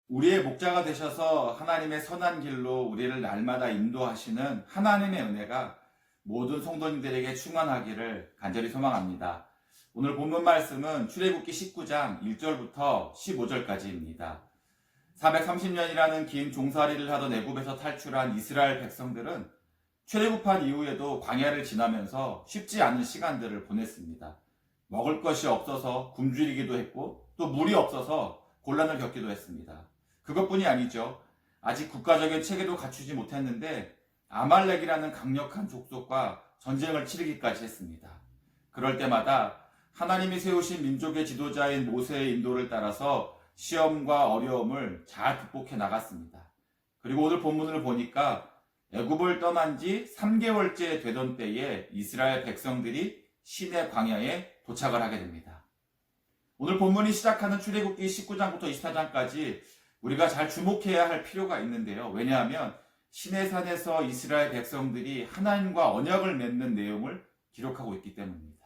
우리의 목자가 되셔서 하나님의 선한 길로 우리를 날마다 인도하시는 하나님의 은혜가 모든 성도님들에게 충만하기를 간절히 소망합니다. 오늘 본문 말씀은 출애굽기 19장 1절부터 15절까지입니다. 430년이라는 긴 종살이를 하던 애굽에서 탈출한 이스라엘 백성들은 출애굽한 이후에도 광야를 지나면서 쉽지 않은 시간들을 보냈습니다. 먹을 것이 없어서 굶주리기도 했고 또 물이 없어서 곤란을 겪기도 했습니다. 그것뿐이 아니죠. 아직 국가적인 체계도 갖추지 못했는데 아말렉이라는 강력한 족속과 전쟁을 치르기까지 했습니다. 그럴 때마다 하나님이 세우신 민족의 지도자인 모세의 인도를 따라서 시험과 어려움을 잘 극복해 나갔습니다. 그리고 오늘 본문을 보니까 애굽을 떠난 지 3개월째 되던 때에 이스라엘 백성들이 시내 광야에 도착을 하게 됩니다. 오늘 본문이 시작하는 출애굽기 19장부터 24장까지 우리가 잘 주목해야 할 필요가 있는데요. 왜냐하면 시내산에서 이스라엘 백성들이 하나님과 언약을 맺는 내용을 기록하고 있기 때문입니다.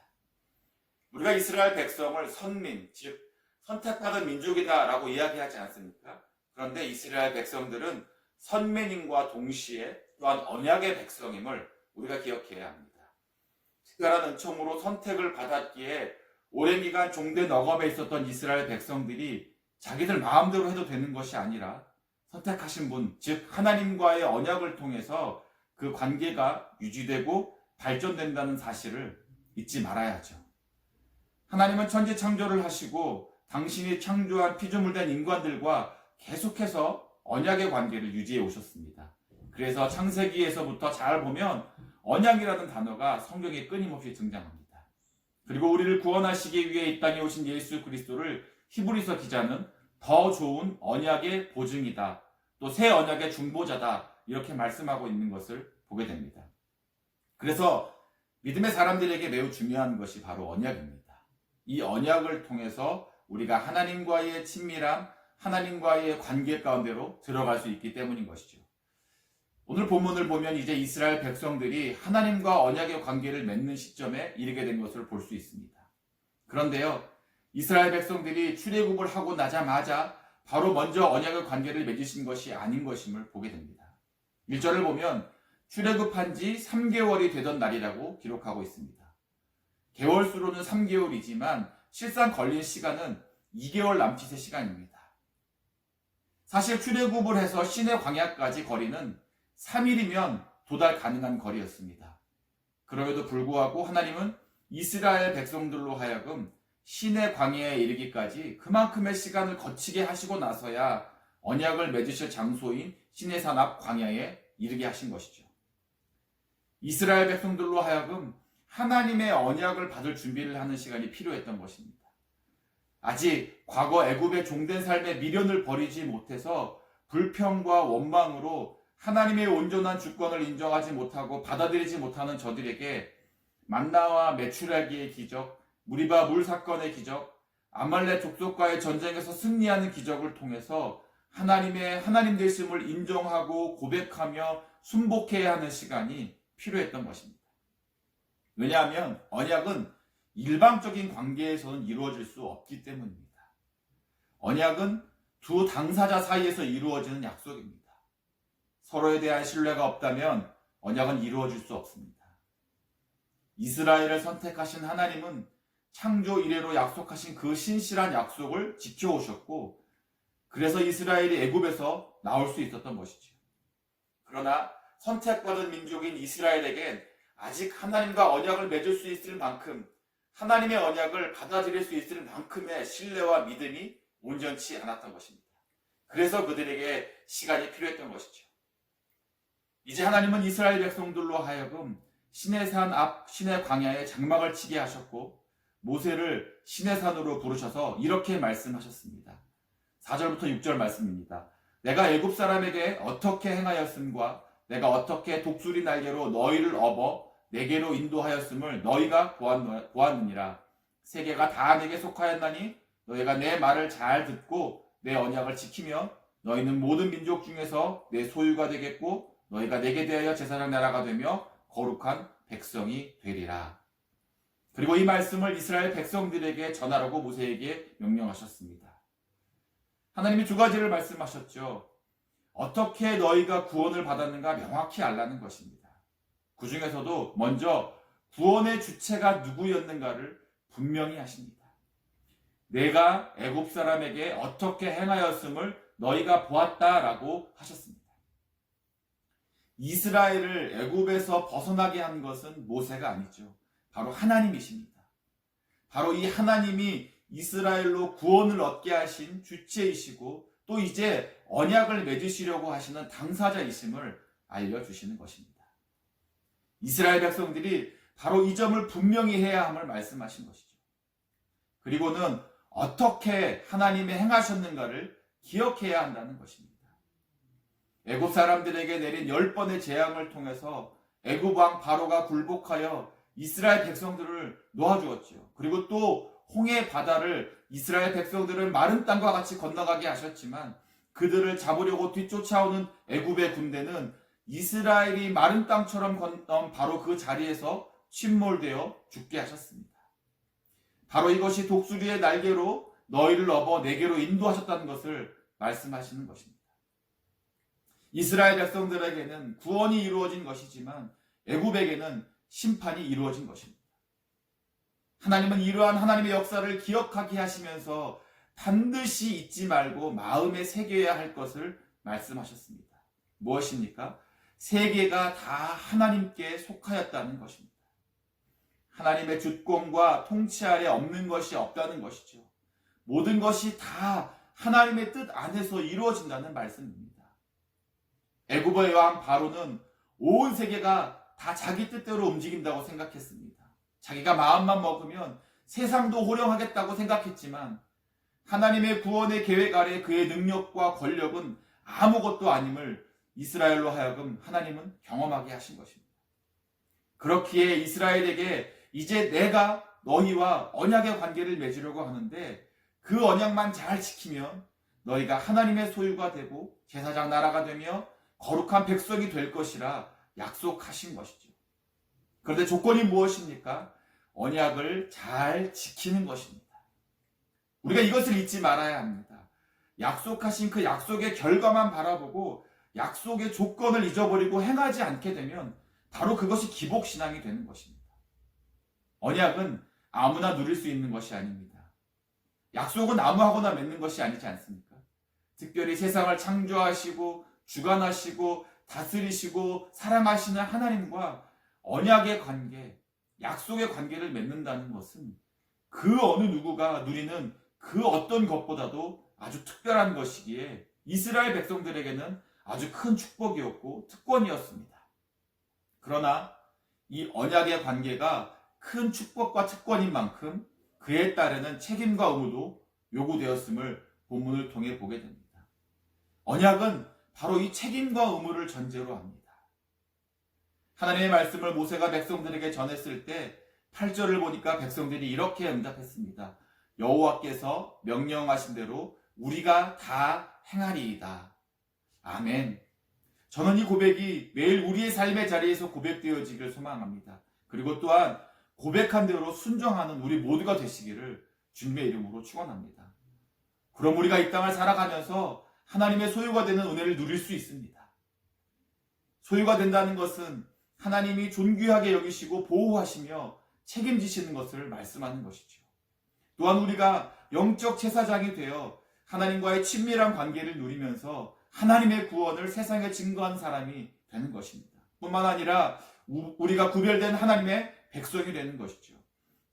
우리가 이스라엘 백성을 선민, 즉 선택받은 민족이다라고 이야기하지 않습니까? 그런데 이스라엘 백성들은 선민임과 동시에 또한 언약의 백성임을 우리가 기억해야 합니다. 특별한 은총으로 선택을 받았기에 오랜 기간 종된 억압에 있었던 이스라엘 백성들이 자기들 마음대로 해도 되는 것이 아니라 선택하신 분, 즉 하나님과의 언약을 통해서 그 관계가 유지되고 발전된다는 사실을 잊지 말아야죠. 하나님은 천지 창조를 하시고 당신이 창조한 피조물된 인간들과 계속해서 언약의 관계를 유지해 오셨습니다. 그래서 창세기에서부터 잘 보면 언약이라는 단어가 성경에 끊임없이 등장합니다. 그리고 우리를 구원하시기 위해 이 땅에 오신 예수 그리스도를 히브리서 기자는 더 좋은 언약의 보증이다, 또 새 언약의 중보자다, 이렇게 말씀하고 있는 것을 보게 됩니다. 그래서 믿음의 사람들에게 매우 중요한 것이 바로 언약입니다. 이 언약을 통해서 우리가 하나님과의 친밀함, 하나님과의 관계 가운데로 들어갈 수 있기 때문인 것이죠. 오늘 본문을 보면 이제 이스라엘 백성들이 하나님과 언약의 관계를 맺는 시점에 이르게 된 것을 볼 수 있습니다. 그런데요, 이스라엘 백성들이 출애굽을 하고 나자마자 바로 먼저 언약의 관계를 맺으신 것이 아닌 것임을 보게 됩니다. 1절을 보면 출애굽한 지 3개월이 되던 날이라고 기록하고 있습니다. 개월수로는 3개월이지만 실상 걸린 시간은 2개월 남짓의 시간입니다. 사실 출애굽을 해서 시내 광야까지 거리는 3일이면 도달 가능한 거리였습니다. 그럼에도 불구하고 하나님은 이스라엘 백성들로 하여금 시내 광야에 이르기까지 그만큼의 시간을 거치게 하시고 나서야 언약을 맺으실 장소인 시내산 앞 광야에 이르게 하신 것이죠. 이스라엘 백성들로 하여금 하나님의 언약을 받을 준비를 하는 시간이 필요했던 것입니다. 아직 과거 애굽의 종된 삶의 미련을 버리지 못해서 불평과 원망으로 하나님의 온전한 주권을 인정하지 못하고 받아들이지 못하는 저들에게 만나와 메추라기의 기적, 무리바 물 사건의 기적, 아말렉 족속과의 전쟁에서 승리하는 기적을 통해서 하나님의 하나님 되심을 인정하고 고백하며 순복해야 하는 시간이 필요했던 것입니다. 왜냐하면 언약은 일방적인 관계에서는 이루어질 수 없기 때문입니다. 언약은 두 당사자 사이에서 이루어지는 약속입니다. 서로에 대한 신뢰가 없다면 언약은 이루어질 수 없습니다. 이스라엘을 선택하신 하나님은 창조 이래로 약속하신 그 신실한 약속을 지켜오셨고, 그래서 이스라엘이 애굽에서 나올 수 있었던 것이죠. 그러나 선택받은 민족인 이스라엘에겐 아직 하나님과 언약을 맺을 수 있을 만큼, 하나님의 언약을 받아들일 수 있을 만큼의 신뢰와 믿음이 온전치 않았던 것입니다. 그래서 그들에게 시간이 필요했던 것이죠. 이제 하나님은 이스라엘 백성들로 하여금 시내산 앞 시내 광야에 장막을 치게 하셨고, 모세를 시내산으로 부르셔서 이렇게 말씀하셨습니다. 4절부터 6절 말씀입니다. 내가 애굽 사람에게 어떻게 행하였음과 내가 어떻게 독수리 날개로 너희를 업어 내게로 인도하였음을 너희가 보았느니라. 세계가 다 내게 속하였나니 너희가 내 말을 잘 듣고 내 언약을 지키며 너희는 모든 민족 중에서 내 소유가 되겠고 너희가 내게 대하여 제사장 나라가 되며 거룩한 백성이 되리라. 그리고 이 말씀을 이스라엘 백성들에게 전하라고 모세에게 명령하셨습니다. 하나님이 두 가지를 말씀하셨죠. 어떻게 너희가 구원을 받았는가 명확히 알라는 것입니다. 그 중에서도 먼저 구원의 주체가 누구였는가를 분명히 하십니다. 내가 애굽 사람에게 어떻게 행하였음을 너희가 보았다라고 하셨습니다. 이스라엘을 애굽에서 벗어나게 한 것은 모세가 아니죠. 바로 하나님이십니다. 바로 이 하나님이 이스라엘로 구원을 얻게 하신 주체이시고 또 이제 언약을 맺으시려고 하시는 당사자이심을 알려주시는 것입니다. 이스라엘 백성들이 바로 이 점을 분명히 해야 함을 말씀하신 것이죠. 그리고는 어떻게 하나님이 행하셨는가를 기억해야 한다는 것입니다. 애굽 사람들에게 내린 10번의 재앙을 통해서 애굽 왕 바로가 굴복하여 이스라엘 백성들을 놓아주었죠. 그리고 또 홍해 바다를 이스라엘 백성들을 마른 땅과 같이 건너가게 하셨지만 그들을 잡으려고 뒤쫓아오는 애굽의 군대는 이스라엘이 마른 땅처럼 건넌 바로 그 자리에서 침몰되어 죽게 하셨습니다. 바로 이것이 독수리의 날개로 너희를 업어 내게로 인도하셨다는 것을 말씀하시는 것입니다. 이스라엘 백성들에게는 구원이 이루어진 것이지만 애굽에게는 심판이 이루어진 것입니다. 하나님은 이러한 하나님의 역사를 기억하게 하시면서 반드시 잊지 말고 마음에 새겨야 할 것을 말씀하셨습니다. 무엇입니까? 세계가 다 하나님께 속하였다는 것입니다. 하나님의 주권과 통치 아래 없는 것이 없다는 것이죠. 모든 것이 다 하나님의 뜻 안에서 이루어진다는 말씀입니다. 애굽의 왕 바로는 온 세계가 다 자기 뜻대로 움직인다고 생각했습니다. 자기가 마음만 먹으면 세상도 호령하겠다고 생각했지만 하나님의 구원의 계획 아래 그의 능력과 권력은 아무것도 아님을 이스라엘로 하여금 하나님은 경험하게 하신 것입니다. 그렇기에 이스라엘에게 이제 내가 너희와 언약의 관계를 맺으려고 하는데 그 언약만 잘 지키면 너희가 하나님의 소유가 되고 제사장 나라가 되며 거룩한 백성이 될 것이라 약속하신 것이죠. 그런데 조건이 무엇입니까? 언약을 잘 지키는 것입니다. 우리가 이것을 잊지 말아야 합니다. 약속하신 그 약속의 결과만 바라보고 약속의 조건을 잊어버리고 행하지 않게 되면 바로 그것이 기복신앙이 되는 것입니다. 언약은 아무나 누릴 수 있는 것이 아닙니다. 약속은 아무하고나 맺는 것이 아니지 않습니까? 특별히 세상을 창조하시고 주관하시고 다스리시고 사랑하시는 하나님과 언약의 관계, 약속의 관계를 맺는다는 것은 그 어느 누구가 누리는 그 어떤 것보다도 아주 특별한 것이기에 이스라엘 백성들에게는 아주 큰 축복이었고 특권이었습니다. 그러나 이 언약의 관계가 큰 축복과 특권인 만큼 그에 따르는 책임과 의무도 요구되었음을 본문을 통해 보게 됩니다. 언약은 바로 이 책임과 의무를 전제로 합니다. 하나님의 말씀을 모세가 백성들에게 전했을 때 8절을 보니까 백성들이 이렇게 응답했습니다. 여호와께서 명령하신 대로 우리가 다 행하리이다. 아멘. 저는 이 고백이 매일 우리의 삶의 자리에서 고백되어지길 소망합니다. 그리고 또한 고백한 대로 순종하는 우리 모두가 되시기를 주님의 이름으로 축원합니다. 그럼 우리가 이 땅을 살아가면서 하나님의 소유가 되는 은혜를 누릴 수 있습니다. 소유가 된다는 것은 하나님이 존귀하게 여기시고 보호하시며 책임지시는 것을 말씀하는 것이죠. 또한 우리가 영적 제사장이 되어 하나님과의 친밀한 관계를 누리면서 하나님의 구원을 세상에 증거한 사람이 되는 것입니다. 뿐만 아니라 우리가 구별된 하나님의 백성이 되는 것이죠.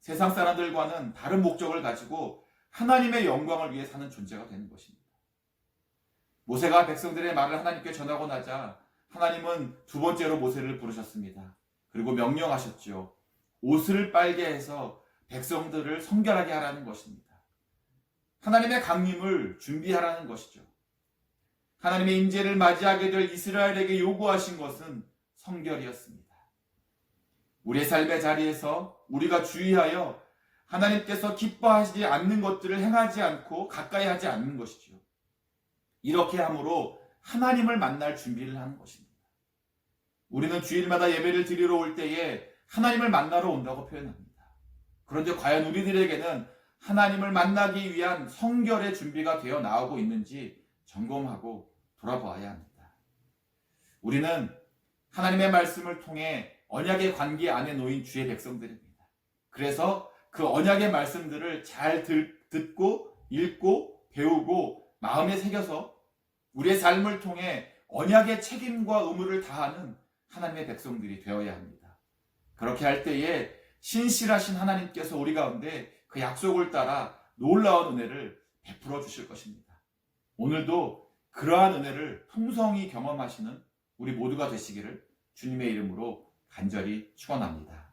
세상 사람들과는 다른 목적을 가지고 하나님의 영광을 위해 사는 존재가 되는 것입니다. 모세가 백성들의 말을 하나님께 전하고 나자 하나님은 두 번째로 모세를 부르셨습니다. 그리고 명령하셨죠. 옷을 빨게 해서 백성들을 성결하게 하라는 것입니다. 하나님의 강림을 준비하라는 것이죠. 하나님의 임재를 맞이하게 될 이스라엘에게 요구하신 것은 성결이었습니다. 우리의 삶의 자리에서 우리가 주의하여 하나님께서 기뻐하시지 않는 것들을 행하지 않고 가까이 하지 않는 것이죠. 이렇게 함으로 하나님을 만날 준비를 하는 것입니다. 우리는 주일마다 예배를 드리러 올 때에 하나님을 만나러 온다고 표현합니다. 그런데 과연 우리들에게는 하나님을 만나기 위한 성결의 준비가 되어 나오고 있는지 점검하고 돌아보아야 합니다. 우리는 하나님의 말씀을 통해 언약의 관계 안에 놓인 주의 백성들입니다. 그래서 그 언약의 말씀들을 잘 듣고 읽고 배우고 마음에 새겨서 우리의 삶을 통해 언약의 책임과 의무를 다하는 하나님의 백성들이 되어야 합니다. 그렇게 할 때에 신실하신 하나님께서 우리 가운데 그 약속을 따라 놀라운 은혜를 베풀어 주실 것입니다. 오늘도 그러한 은혜를 풍성히 경험하시는 우리 모두가 되시기를 주님의 이름으로 간절히 축원합니다.